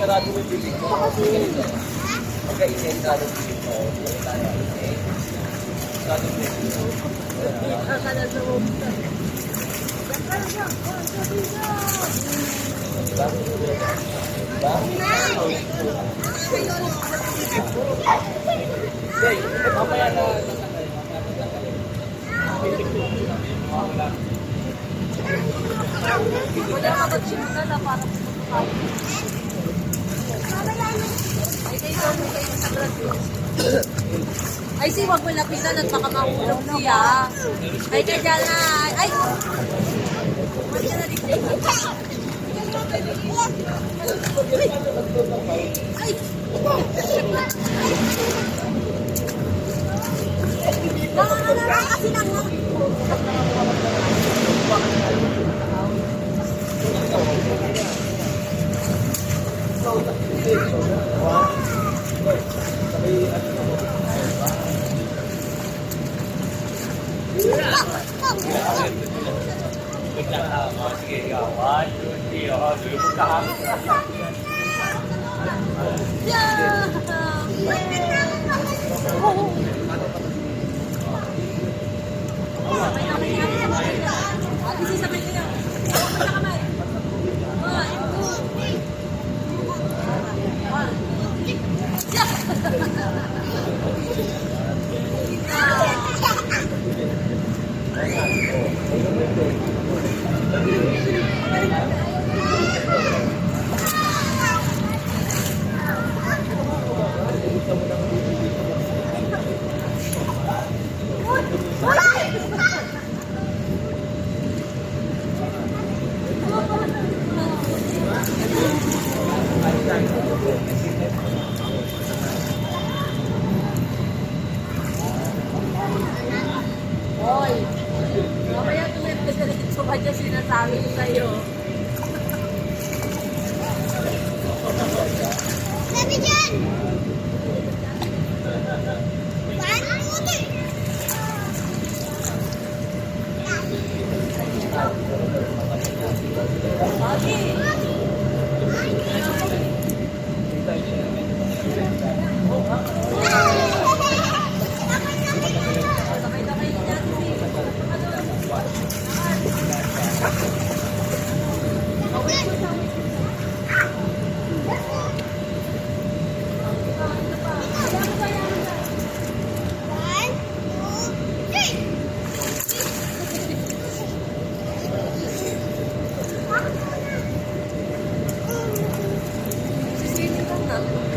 Sarado mo yung bibig mo. Pagka-i-entrado mo yung bibig mo. Sarado mo yung bibig mo. Mamaya na Wala ka magsimula na para pumunta. Ay, si wag mo lapitan at baka mahulog siya. Ay, kaya na. Ay! Wag ka na rin. Ay! Kasi nang sige, ikaw. 1, 2, 3. Sige, punta ka. Hoy! Mamaya tumipis ka rin sa kanya sinasabi ko sa'yo. Sabi dyan! Paano mo ito? Sisinin lang na.